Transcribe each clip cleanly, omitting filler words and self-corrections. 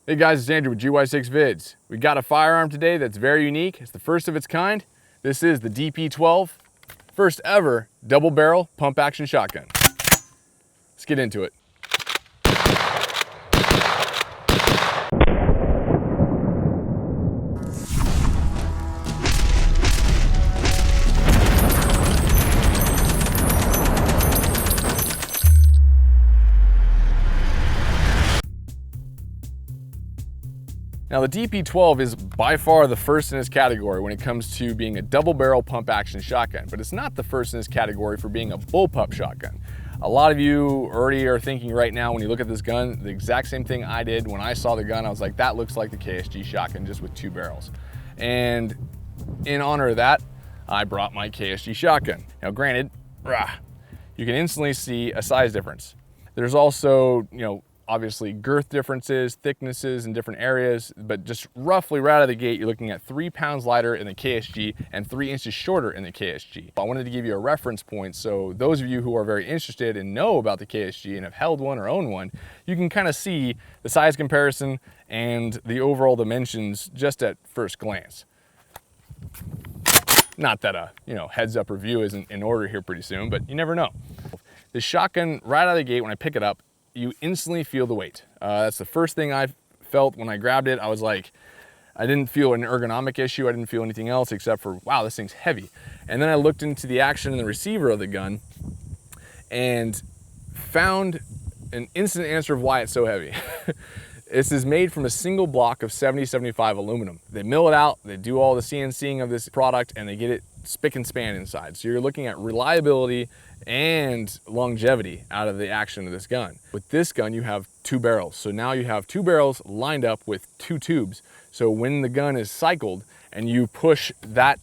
Hey guys, it's Andrew with GY6 Vids. We got a firearm today that's very unique. It's the first of its kind. This is the DP-12, first ever double barrel pump action shotgun. Let's get into it. Now the DP-12 is by far the first in its category when it comes to being a double barrel pump action shotgun, but it's not the first in its category for being a bullpup shotgun. A lot of you already are thinking right now when you look at this gun, the exact same thing I did when I saw the gun. I was like, that looks like the KSG shotgun just with two barrels. And in honor of that, I brought my KSG shotgun. Now granted, you can instantly see a size difference. There's also, obviously girth differences, thicknesses in different areas, but just roughly right out of the gate, you're looking at 3 pounds lighter in the KSG and 3 inches shorter in the KSG. I wanted to give you a reference point, so those of you who are very interested and know about the KSG and have held one or own one, you can kind of see the size comparison and the overall dimensions just at first glance. Not that a heads up review isn't in order here pretty soon, but you never know. The shotgun right out of the gate, when I pick it up, you instantly feel the weight. That's the first thing I felt when I grabbed it. I was like, I didn't feel an ergonomic issue. I didn't feel anything else except for, wow, this thing's heavy. And then I looked into the action and the receiver of the gun and found an instant answer of why it's so heavy. This is made from a single block of 70-75 aluminum. They mill it out, they do all the CNCing of this product, and they get it spick and span inside. So you're looking at reliability and longevity out of the action of this gun. With this gun, you have 2 barrels. So now you have 2 barrels lined up with 2 tubes. So when the gun is cycled and you push that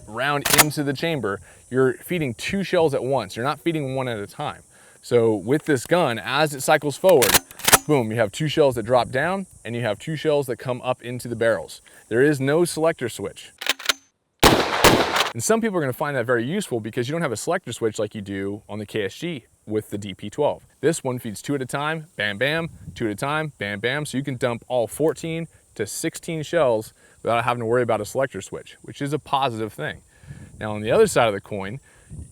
round into the chamber, you're feeding 2 shells at once. You're not feeding one at a time. So with this gun, as it cycles forward, boom, you have 2 shells that drop down and you have 2 shells that come up into the barrels. There is no selector switch. And some people are gonna find that very useful because you don't have a selector switch like you do on the KSG with the DP-12. This one feeds 2 at a time, bam, bam, 2 at a time, bam, bam. So you can dump all 14 to 16 shells without having to worry about a selector switch, which is a positive thing. Now on the other side of the coin,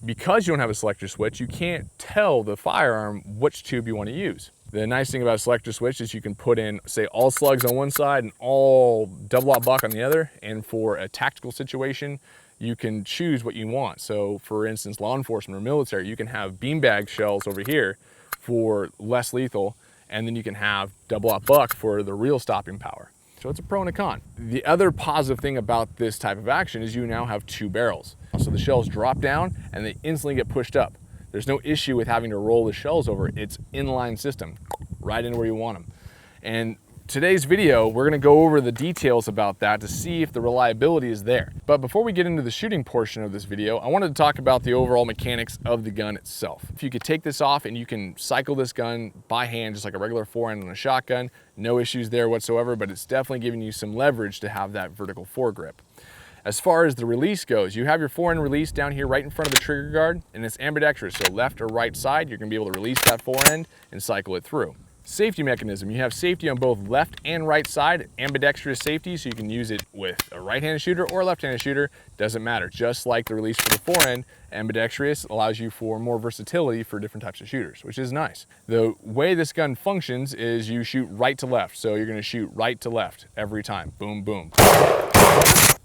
because you don't have a selector switch, you can't tell the firearm which tube you wanna use. The nice thing about a selector switch is you can put in, say, all slugs on one side and all double-aught buck on the other. And for a tactical situation, you can choose what you want. So for instance, law enforcement or military, you can have beanbag shells over here for less lethal, and then you can have double-aught buck for the real stopping power. So it's a pro and a con. The other positive thing about this type of action is you now have 2 barrels. So the shells drop down and they instantly get pushed up. There's no issue with having to roll the shells over. It's inline system, right in where you want them. And today's video, we're gonna go over the details about that to see if the reliability is there. But before we get into the shooting portion of this video, I wanted to talk about the overall mechanics of the gun itself. If you could take this off and you can cycle this gun by hand, just like a regular forehand on a shotgun, no issues there whatsoever, but it's definitely giving you some leverage to have that vertical foregrip. As far as the release goes, you have your forehand release down here right in front of the trigger guard, and it's ambidextrous, so left or right side, you're gonna be able to release that forehand and cycle it through. Safety mechanism, you have safety on both left and right side, ambidextrous safety, so you can use it with a right-handed shooter or a left-handed shooter, doesn't matter. Just like the release for the forehand, ambidextrous allows you for more versatility for different types of shooters, which is nice. The way this gun functions is you shoot right to left, so you're gonna shoot right to left every time, boom, boom.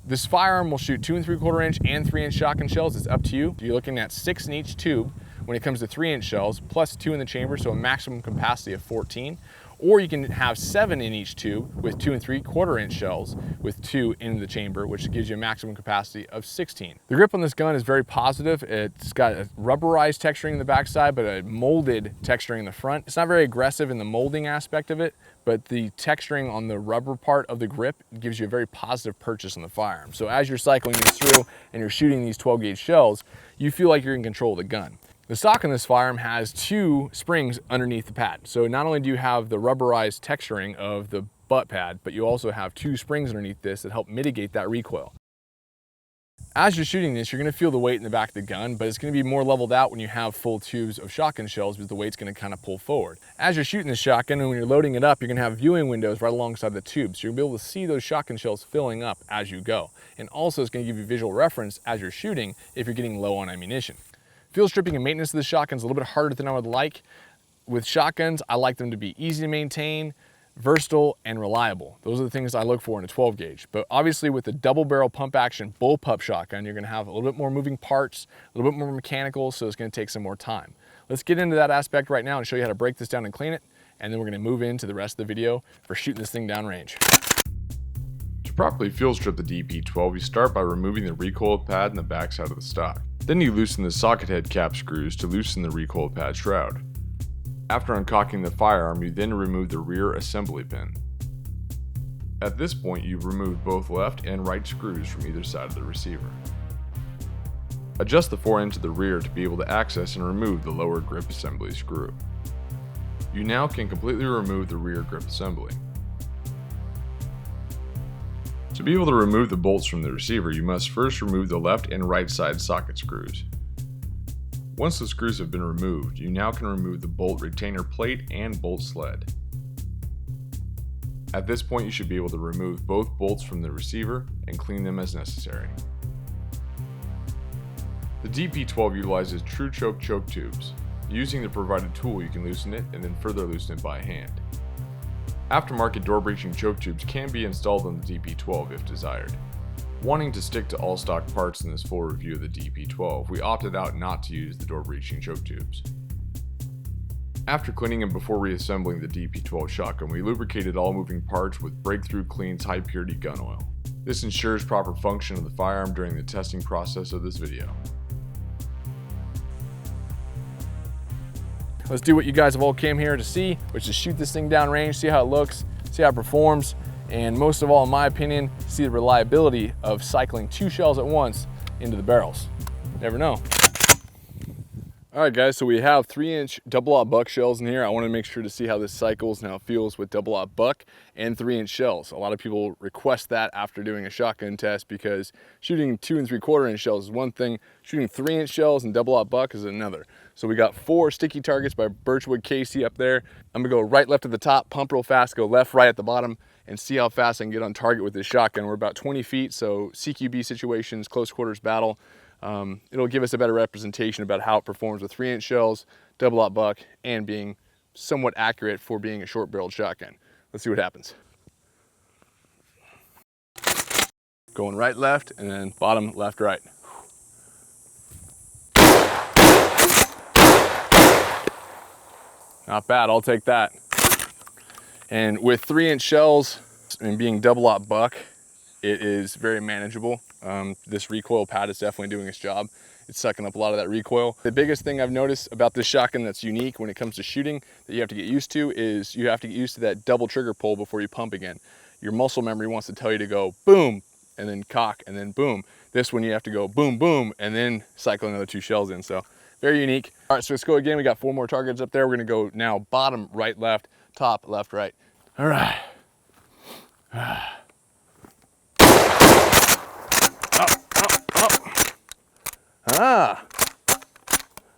This firearm will shoot 2 3/4 inch and 3 inch shotgun shells. It's up to you. You're looking at 6 in each tube when it comes to 3 inch shells, plus 2 in the chamber, so a maximum capacity of 14. Or you can have 7 in each tube with 2 3/4 inch shells with 2 in the chamber, which gives you a maximum capacity of 16. The grip on this gun is very positive. It's got a rubberized texturing in the backside, but a molded texturing in the front. It's not very aggressive in the molding aspect of it, but the texturing on the rubber part of the grip gives you a very positive purchase on the firearm. So as you're cycling this through and you're shooting these 12 gauge shells, you feel like you're in control of the gun. The stock on this firearm has 2 springs underneath the pad. So not only do you have the rubberized texturing of the butt pad, but you also have 2 springs underneath this that help mitigate that recoil. As you're shooting this, you're gonna feel the weight in the back of the gun, but it's gonna be more leveled out when you have full tubes of shotgun shells because the weight's gonna kind of pull forward. As you're shooting the shotgun and when you're loading it up, you're gonna have viewing windows right alongside the tube. So you're gonna be able to see those shotgun shells filling up as you go. And also it's gonna give you visual reference as you're shooting if you're getting low on ammunition. Fuel stripping and maintenance of the shotgun is a little bit harder than I would like. With shotguns, I like them to be easy to maintain, versatile, and reliable. Those are the things I look for in a 12 gauge. But obviously with the double barrel pump action bullpup shotgun, you're gonna have a little bit more moving parts, a little bit more mechanical, so it's gonna take some more time. Let's get into that aspect right now and show you how to break this down and clean it, and then we're gonna move into the rest of the video for shooting this thing downrange. To properly fuel strip the DP-12, you start by removing the recoil pad and the backside of the stock. Then you loosen the socket head cap screws to loosen the recoil pad shroud. After uncocking the firearm, you then remove the rear assembly pin. At this point, you've removed both left and right screws from either side of the receiver. Adjust the fore end to the rear to be able to access and remove the lower grip assembly screw. You now can completely remove the rear grip assembly. To be able to remove the bolts from the receiver, you must first remove the left and right side socket screws. Once the screws have been removed, you now can remove the bolt retainer plate and bolt sled. At this point, you should be able to remove both bolts from the receiver and clean them as necessary. The DP-12 utilizes true choke tubes. Using the provided tool, you can loosen it and then further loosen it by hand. Aftermarket door breaching choke tubes can be installed on the DP-12 if desired. Wanting to stick to all stock parts in this full review of the DP-12, we opted out not to use the door breaching choke tubes. After cleaning and before reassembling the DP-12 shotgun, we lubricated all moving parts with Breakthrough Clean's high purity gun oil. This ensures proper function of the firearm during the testing process of this video. Let's do what you guys have all came here to see, which is shoot this thing downrange, see how it looks, see how it performs, and most of all, in my opinion, see the reliability of cycling 2 shells at once into the barrels. Never know. All right, guys, so we have 3-inch double-aught buck shells in here. I wanted to make sure to see how this cycles and how it feels with double-aught buck and 3-inch shells. A lot of people request that after doing a shotgun test because shooting 2 3/4-inch shells is one thing, shooting 3-inch shells and double-aught buck is another. So we got 4 sticky targets by Birchwood Casey up there. I'm gonna go right, left at the top, pump real fast, go left, right at the bottom, and see how fast I can get on target with this shotgun. We're about 20 feet, so CQB situations, close quarters battle. It'll give us a better representation about how it performs with 3-inch shells, double-aught buck, and being somewhat accurate for being a short-barreled shotgun. Let's see what happens. Going right, left, and then bottom, left, right. Not bad, I'll take that. And with 3-inch shells and being double-aught buck, it is very manageable. This recoil pad is definitely doing its job. It's sucking up a lot of that recoil. The biggest thing I've noticed about this shotgun that's unique when it comes to shooting that you have to get used to is you have to get used to that double trigger pull before you pump again. Your muscle memory wants to tell you to go boom, and then cock, and then boom. This one you have to go boom, boom, and then cycle another 2 shells in, so very unique. All right, so let's go again. We got 4 more targets up there. We're gonna go now bottom, right, left, top, left, right. All right.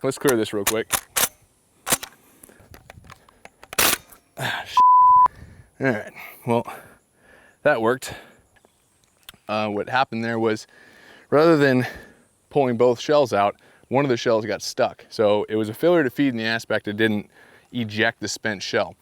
Let's clear this real quick. All right, well, that worked. What happened there was, rather than pulling both shells out, one of the shells got stuck. So it was a failure to feed in the aspect it didn't eject the spent shell.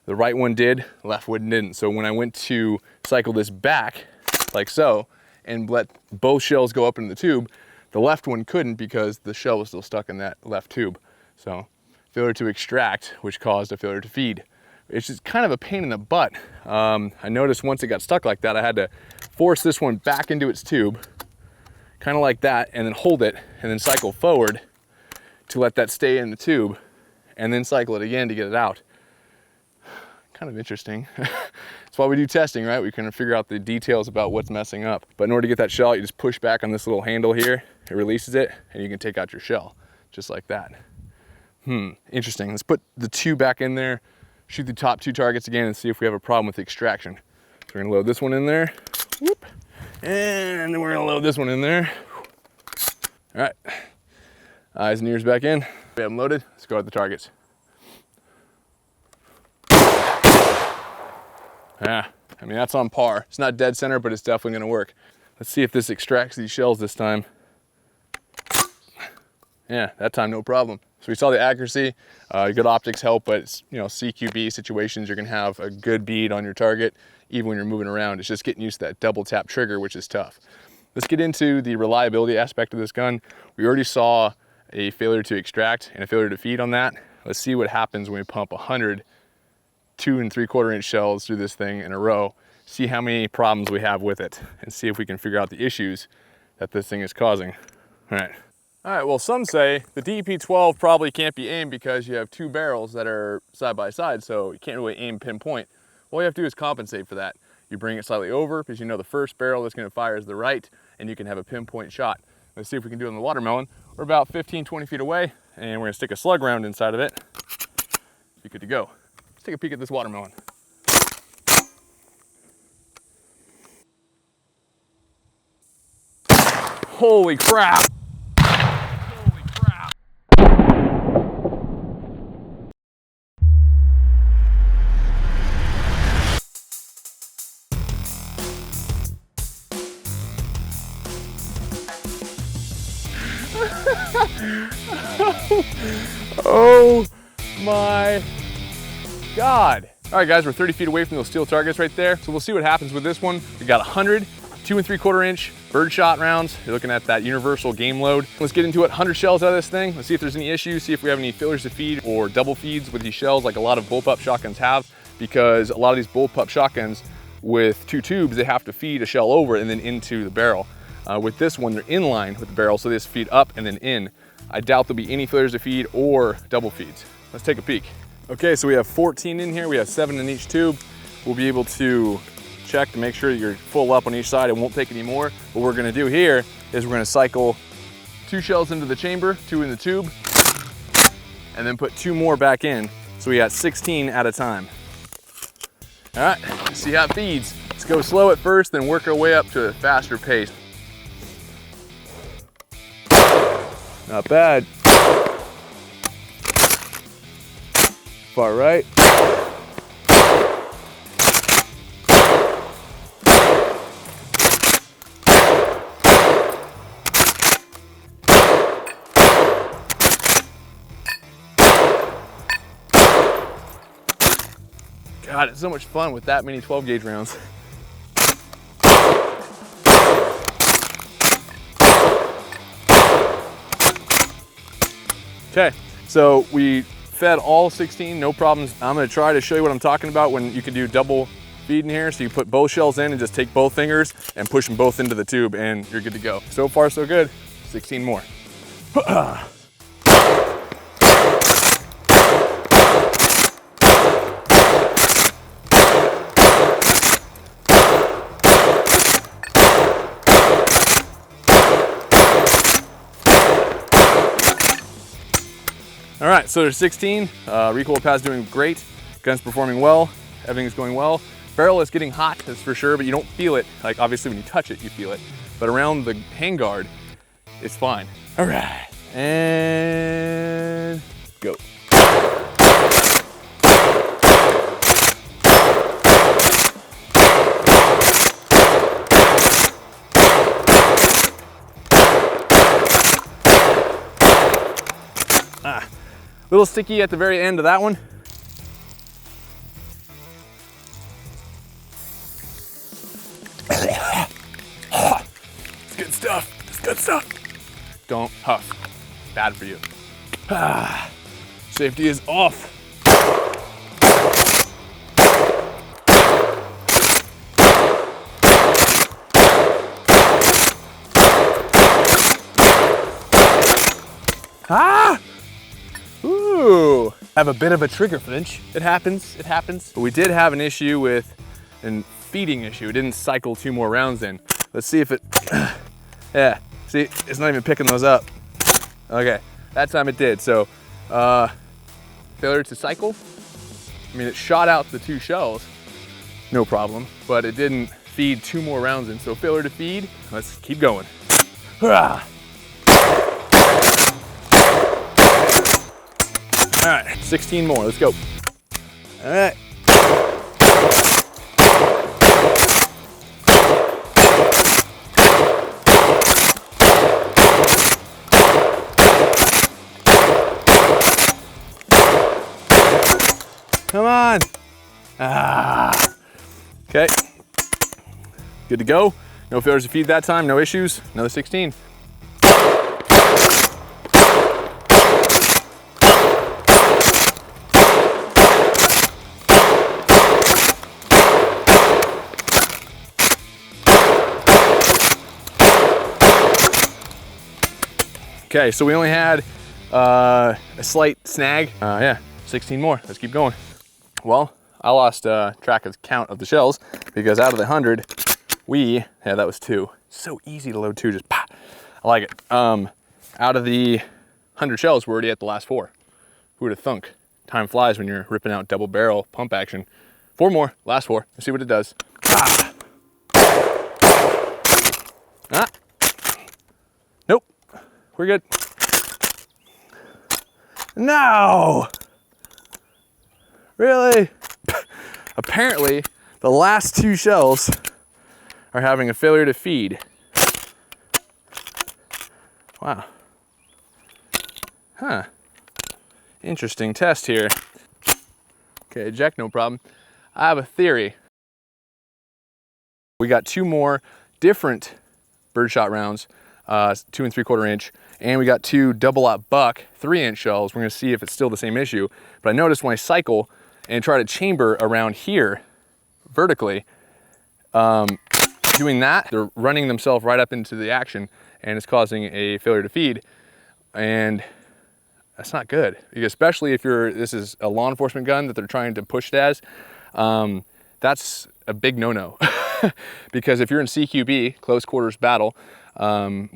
The right one did, the left one didn't. So when I went to cycle this back, like so, and let both shells go up into the tube, the left one couldn't because the shell was still stuck in that left tube. So failure to extract, which caused a failure to feed. It's just kind of a pain in the butt. I noticed once it got stuck like that, I had to force this one back into its tube, kind of like that, and then hold it, and then cycle forward to let that stay in the tube, and then cycle it again to get it out. Kind of interesting. That's why we do testing, right? We can figure out the details about what's messing up. But in order to get that shell out, you just push back on this little handle here, it releases it, and you can take out your shell, just like that. Interesting. Let's put the 2 back in there, shoot the top 2 targets again, and see if we have a problem with the extraction. So we're gonna load this one in there, whoop, and then we're gonna load this one in there. All right, eyes and ears back in. We have them loaded. Let's go at the targets. Yeah, I mean, that's on par. It's not dead center, but it's definitely gonna work. Let's see if this extracts these shells this time. Yeah, that time no problem. So we saw the accuracy, good optics help, but it's, you know, CQB situations, you're gonna have a good bead on your target, even when you're moving around. It's just getting used to that double tap trigger, which is tough. Let's get into the reliability aspect of this gun. We already saw a failure to extract and a failure to feed on that. Let's see what happens when we pump 100 2 3/4 inch shells through this thing in a row, see how many problems we have with it, and see if we can figure out the issues that this thing is causing. All right, well, some say the DP-12 probably can't be aimed because you have two barrels that are side by side, so you can't really aim pinpoint. All you have to do is compensate for that. You bring it slightly over because you know the first barrel that's gonna fire is the right, and you can have a pinpoint shot. Let's see if we can do it on the watermelon. We're about 15, 20 feet away, and we're gonna stick a slug round inside of it. Be good to go. Let's take a peek at this watermelon. Holy crap! Holy crap! Oh my God. All right, guys, we're 30 feet away from those steel targets right there. So we'll see what happens with this one. We got 100 2 3/4 inch birdshot rounds. You're looking at that universal game load. Let's get into it. 100 shells out of this thing. Let's see if there's any issues, see if we have any failures to feed or double feeds with these shells like a lot of bullpup shotguns have, because a lot of these bullpup shotguns with two tubes, they have to feed a shell over and then into the barrel. With this one, they're in line with the barrel, so they just feed up and then in. I doubt there'll be any failures to feed or double feeds. Let's take a peek. Okay, so we have 14 in here. We have 7 in each tube. We'll be able to check to make sure that you're full up on each side. It won't take any more. What we're gonna do here is we're gonna cycle 2 shells into the chamber, 2 in the tube, and then put 2 more back in. So we got 16 at a time. All right, let's see how it feeds. Let's go slow at first, then work our way up to a faster pace. Not bad. Far right. God, it's so much fun with that many 12 gauge rounds. Okay, so we fed all 16, no problems. I'm gonna try to show you what I'm talking about when you can do double feed in here. So you put both shells in and just take both fingers and push them both into the tube and you're good to go. So far, so good. 16 more. All right, so there's 16. Recoil pad's doing great. Gun's performing well. Everything's going well. Barrel is getting hot, that's for sure, but you don't feel it. Like obviously when you touch it, you feel it. But around the handguard, it's fine. All right, and go. A little sticky at the very end of that one. It's good stuff. It's good stuff. Don't huff. Bad for you. Safety is off. Ooh, have a bit of a trigger flinch. It happens, it happens. But we did have an issue with a feeding issue. It didn't cycle 2 more rounds in. Let's see if it, yeah, see, it's not even picking those up. Okay, that time it did. So, failure to cycle. I mean, it shot out the 2 shells, no problem, but it didn't feed 2 more rounds in. So failure to feed, let's keep going. All right, 16 more, let's go. All right. Come on. Ah. Okay. Good to go. No failures to feed that time, no issues. Another 16. Okay, so we only had a slight snag. Yeah, 16 more. Let's keep going. Well, I lost track of the count of the shells because out of the 100, yeah, that was 2. So easy to load 2, just pah. I like it. Out of the 100 shells, we're already at the last 4. Who would have thunk? Time flies when you're ripping out double barrel pump action. 4 more, last 4. Let's see what it does. Ah. Ah. Nope, we're good. No! Really? Apparently, the last 2 shells are having a failure to feed. Wow. Huh. Interesting test here. Okay, eject, no problem. I have a theory. We got 2 more different birdshot rounds, 2 3/4 inch, and we got 2 double-aught buck 3-inch shells. We're gonna see if it's still the same issue. But I noticed when I cycle and try to chamber around here vertically, doing that, they're running themselves right up into the action and it's causing a failure to feed. And that's not good, especially if this is a law enforcement gun that they're trying to push it as. That's a big no-no. Because if you're in CQB, close quarters battle,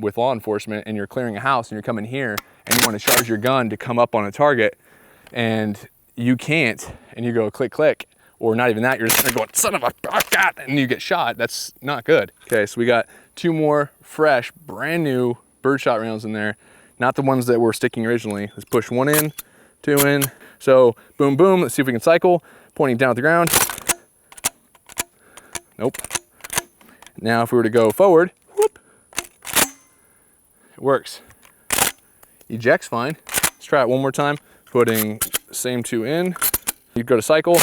with law enforcement and you're clearing a house and you're coming here and you want to charge your gun to come up on a target and you can't, and you go click, click, or not even that, you're just going, son of a God, and you get shot. That's not good. Okay, so we got 2 more fresh, brand new birdshot rounds in there. Not the ones that were sticking originally. Let's push 1 in, 2 in. So boom, boom, let's see if we can cycle. Pointing down at the ground. Nope. Now if we were to go forward, whoop, it works. Eject's fine. Let's try it one more time. Putting same 2 in. You go to cycle.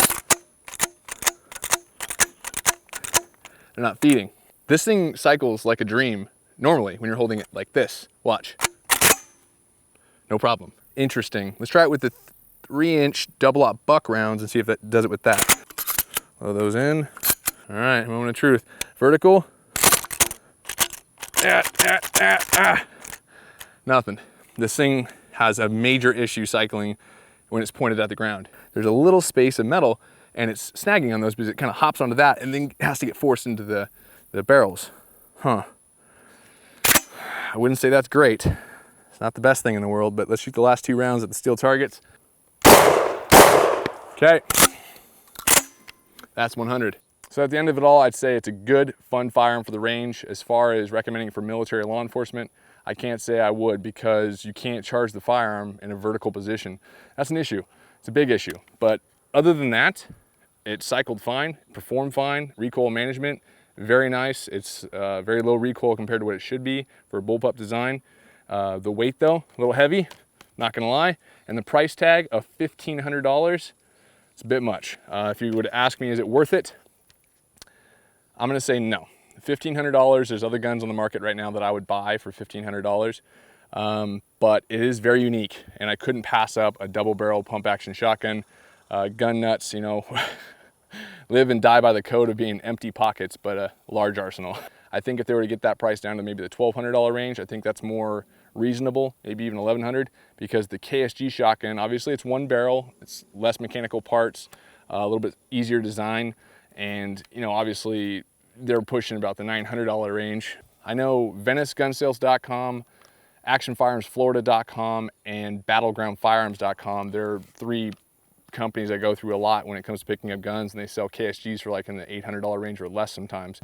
They're not feeding. This thing cycles like a dream normally when you're holding it like this. Watch. No problem. Interesting. Let's try it with the 3-inch double-aught buck rounds and see if that does it with that. Load those in. All right, moment of truth. Vertical. Nothing. This thing has a major issue cycling when it's pointed at the ground. There's a little space of metal and it's snagging on those because it kind of hops onto that and then has to get forced into the barrels. Huh. I wouldn't say that's great. It's not the best thing in the world, but let's shoot the last 2 rounds at the steel targets. Okay. That's 100. So at the end of it all, I'd say it's a good, fun firearm for the range. As far as recommending it for military law enforcement, I can't say I would because you can't charge the firearm in a vertical position. That's an issue. It's a big issue. But other than that, it cycled fine, performed fine, recoil management, very nice. It's very low recoil compared to what it should be for a bullpup design. The weight though, a little heavy, not gonna lie. And the price tag of $1,500, it's a bit much. If you would ask me, is it worth it? I'm gonna say no. $1,500, there's other guns on the market right now that I would buy for $1,500. But it is very unique and I couldn't pass up a double barrel pump action shotgun. Gun nuts, you know, live and die by the code of being empty pockets, but a large arsenal. I think if they were to get that price down to maybe the $1,200 range, I think that's more reasonable, maybe even $1,100, because the KSG shotgun, obviously it's 1 barrel, it's less mechanical parts, a little bit easier design, and you know, obviously they're pushing about the $900 range. I know VeniceGunSales.com, ActionFirearmsFlorida.com, and BattlegroundFirearms.com. They're 3 companies I go through a lot when it comes to picking up guns, and they sell KSGs for like in the $800 range or less sometimes.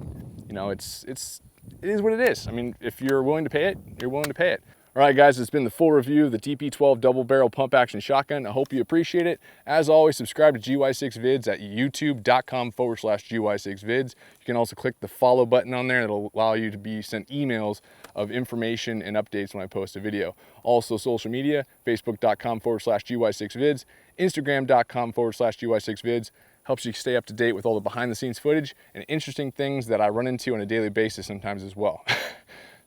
You know, it is what it is. I mean, if you're willing to pay it, you're willing to pay it. All right, guys, it's been the full review of the DP-12 double barrel pump action shotgun. I hope you appreciate it. As always, subscribe to GY6 Vids at youtube.com/GY6Vids. You can also click the follow button on there. It'll allow you to be sent emails of information and updates when I post a video. Also, social media, facebook.com/GY6Vids, instagram.com/GY6Vids. Helps you stay up to date with all the behind the scenes footage and interesting things that I run into on a daily basis sometimes as well.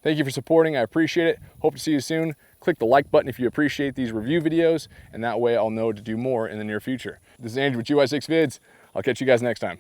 Thank you for supporting, I appreciate it. Hope to see you soon. Click the like button if you appreciate these review videos, and that way I'll know to do more in the near future. This is Andrew with GY6 Vids. I'll catch you guys next time.